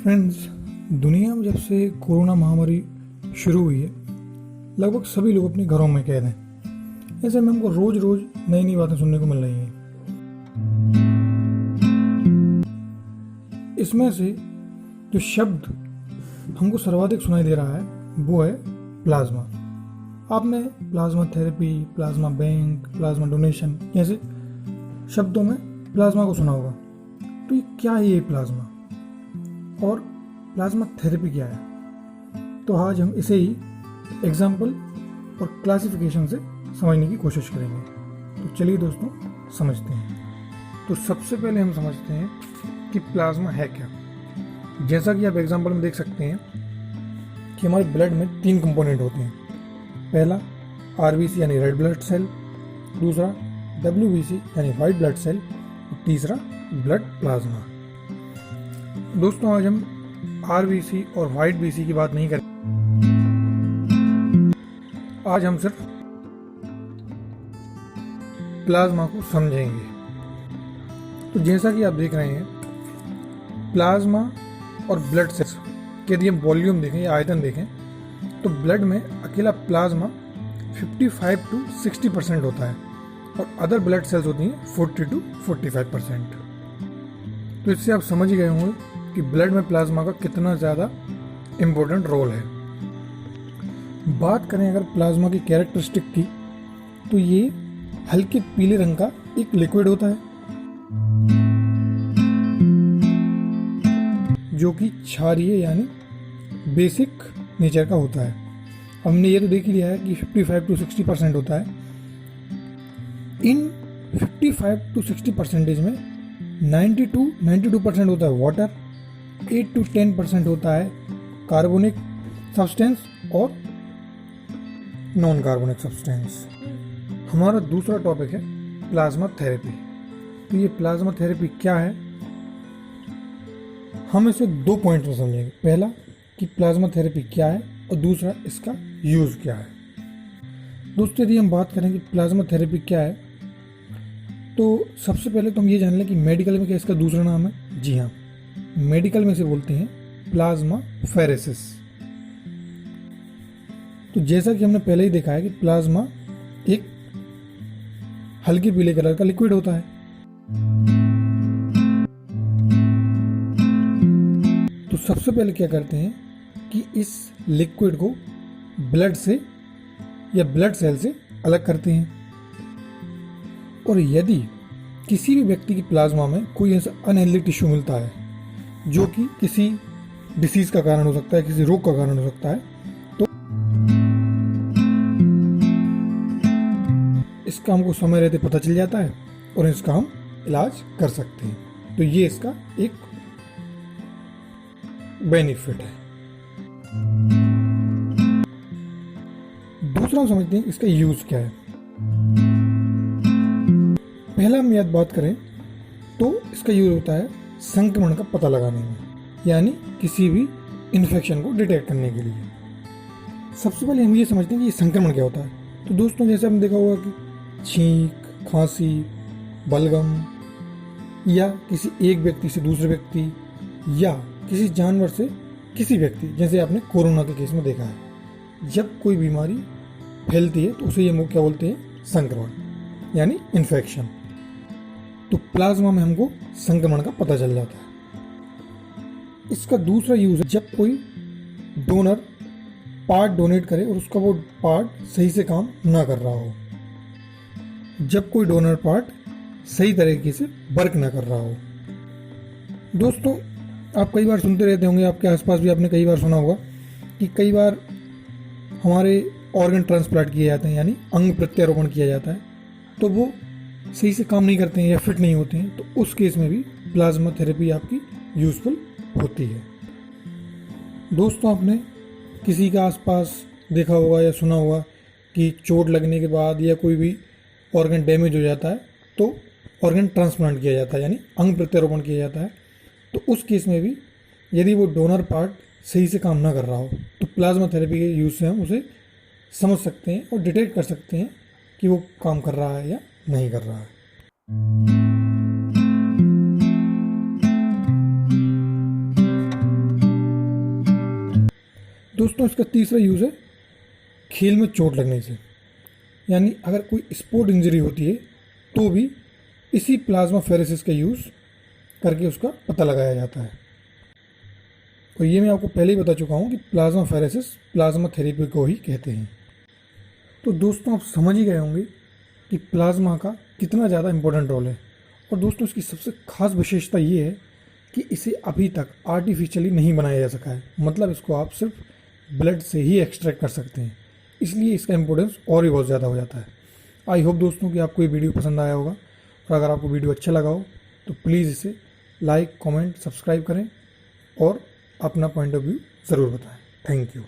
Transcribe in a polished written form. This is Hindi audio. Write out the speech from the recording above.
फ्रेंड्स, दुनिया में जब से कोरोना महामारी शुरू हुई है, लगभग सभी लोग अपने घरों में कैद हैं। ऐसे में हमको रोज रोज नई नई बातें सुनने को मिल रही हैं। इसमें से जो शब्द हमको सर्वाधिक सुनाई दे रहा है वो है प्लाज्मा। आपने plasma therapy, plasma bank, plasma donation जैसे शब्दों में प्लाज्मा को सुना होगा। तो ये क्या है ये प्लाज्मा, और प्लाज्मा थेरेपी क्या है? तो आज हम इसे ही एग्जाम्पल और क्लासिफिकेशन से समझने की कोशिश करेंगे। तो चलिए दोस्तों समझते हैं। तो सबसे पहले हम समझते हैं कि प्लाज्मा है क्या। जैसा कि आप एग्जाम्पल में देख सकते हैं कि हमारे ब्लड में 3 कंपोनेंट होते हैं। पहला आरबीसी यानी रेड ब्लड सेल, दूसरा डब्ल्यूबीसी यानी वाइट ब्लड सेल, और तीसरा ब्लड प्लाज्मा। दोस्तों आज हम आरबीसी और वाइट बीसी की बात नहीं करें, आज हम सिर्फ प्लाज्मा को समझेंगे। तो जैसा कि आप देख रहे हैं, प्लाज्मा और ब्लड सेल्स के यदि हम वॉल्यूम देखें या आयतन देखें तो ब्लड में अकेला प्लाज्मा 55 to 60% होता है और अदर ब्लड सेल्स होती हैं 40 to 45%। तो इससे आप समझ गए होंगे कि ब्लड में प्लाज्मा का कितना ज़्यादा इम्पोर्टेंट रोल है। बात करें अगर प्लाज्मा की कैरेक्टरिस्टिक की, तो ये हल्के पीले रंग का एक लिक्विड होता है जो कि क्षारीय यानी बेसिक नेचर का होता है। हमने ये तो देख लिया है कि 55 to 60% होता है। इन 55 to 60% में 90 to 92% होता है वाटर, 8 to 10% होता है कार्बोनिक सब्सटेंस और नॉन कार्बोनिक सब्सटेंस। हमारा दूसरा टॉपिक है प्लाज्मा थेरेपी। तो ये प्लाज्मा थेरेपी क्या है, हम इसे 2 पॉइंट में समझेंगे। पहला कि प्लाज्मा थेरेपी क्या है और दूसरा इसका यूज़ क्या है। दोस्तों यदि हम बात करें कि प्लाज्मा थेरेपी क्या है, तो सबसे पहले तो हम ये जान लें कि मेडिकल में क्या इसका दूसरा नाम है। जी हाँ, मेडिकल में से बोलते हैं प्लाज्मा फेरेसिस। तो जैसा कि हमने पहले ही देखा है कि प्लाज्मा एक हल्के पीले कलर का लिक्विड होता है। तो सबसे पहले क्या करते हैं कि इस लिक्विड को ब्लड से या ब्लड सेल से अलग करते हैं, और यदि किसी भी व्यक्ति की प्लाज्मा में कोई ऐसा अनहेल्दी टिश्यू मिलता है जो कि किसी डिसीज का कारण हो सकता है, किसी रोग का कारण हो सकता है, तो इसका हमको समय रहते पता चल जाता है और इसका हम इलाज कर सकते हैं। तो ये इसका एक बेनिफिट है। दूसरा हम समझते हैं इसका यूज क्या है। पहला हम याद बात करें तो इसका यूज होता है संक्रमण का पता लगाने में, यानी किसी भी इन्फेक्शन को डिटेक्ट करने के लिए। सबसे पहले हम ये समझते हैं कि ये संक्रमण क्या होता है। तो दोस्तों जैसे हमने देखा होगा कि छींक, खांसी, बलगम, या किसी एक व्यक्ति से दूसरे व्यक्ति या किसी जानवर से किसी व्यक्ति, जैसे आपने कोरोना के केस में देखा है, जब कोई बीमारी फैलती है तो उसे ये क्या बोलते हैं, संक्रमण यानी इन्फेक्शन। तो प्लाज्मा में हमको संक्रमण का पता चल जाता है। इसका दूसरा यूज है जब कोई डोनर पार्ट डोनेट करे और उसका वो पार्ट सही से काम ना कर रहा हो, जब कोई डोनर पार्ट सही तरीके से वर्क ना कर रहा हो। दोस्तों आप कई बार सुनते रहते होंगे, आपके आसपास भी आपने कई बार सुना होगा कि कई बार हमारे ऑर्गन ट्रांसप्लांट किए जाते हैं, यानी अंग प्रत्यारोपण किया जाता है, तो वो सही से काम नहीं करते हैं या फिट नहीं होते हैं। तो उस केस में भी प्लाज्मा थेरेपी आपकी यूज़फुल होती है। दोस्तों आपने किसी के आसपास देखा होगा या सुना होगा कि चोट लगने के बाद या कोई भी ऑर्गन डैमेज हो जाता है तो ऑर्गन ट्रांसप्लांट किया जाता है, यानी अंग प्रत्यारोपण किया जाता है। तो उस केस में भी यदि वो डोनर पार्ट सही से काम ना कर रहा हो तो प्लाज्मा थेरेपी के यूज़ से हम उसे समझ सकते हैं और डिटेक्ट कर सकते हैं कि वो काम कर रहा है या नहीं कर रहा है। दोस्तों इसका तीसरा यूज़ है खेल में चोट लगने से, यानी अगर कोई स्पोर्ट इंजरी होती है तो भी इसी प्लाज्मा फेरेसिस का यूज़ करके उसका पता लगाया जाता है। और ये मैं आपको पहले ही बता चुका हूँ कि प्लाज्मा फेरेसिस प्लाज्मा थेरेपी को ही कहते हैं। तो दोस्तों आप समझ ही गए होंगे कि प्लाज्मा का कितना ज़्यादा इम्पोर्टेंट रोल है। और दोस्तों इसकी सबसे खास विशेषता ये है कि इसे अभी तक आर्टिफिशियली नहीं बनाया जा सका है, मतलब इसको आप सिर्फ ब्लड से ही एक्सट्रैक्ट कर सकते हैं, इसलिए इसका इम्पोर्टेंस और भी बहुत ज़्यादा हो जाता है। आई होप दोस्तों कि आपको ये वीडियो पसंद आया होगा, और अगर आपको वीडियो अच्छा लगा हो तो प्लीज़ इसे लाइक, कमेंट, सब्सक्राइब करें और अपना पॉइंट ऑफ व्यू ज़रूर बताएं। Thank you.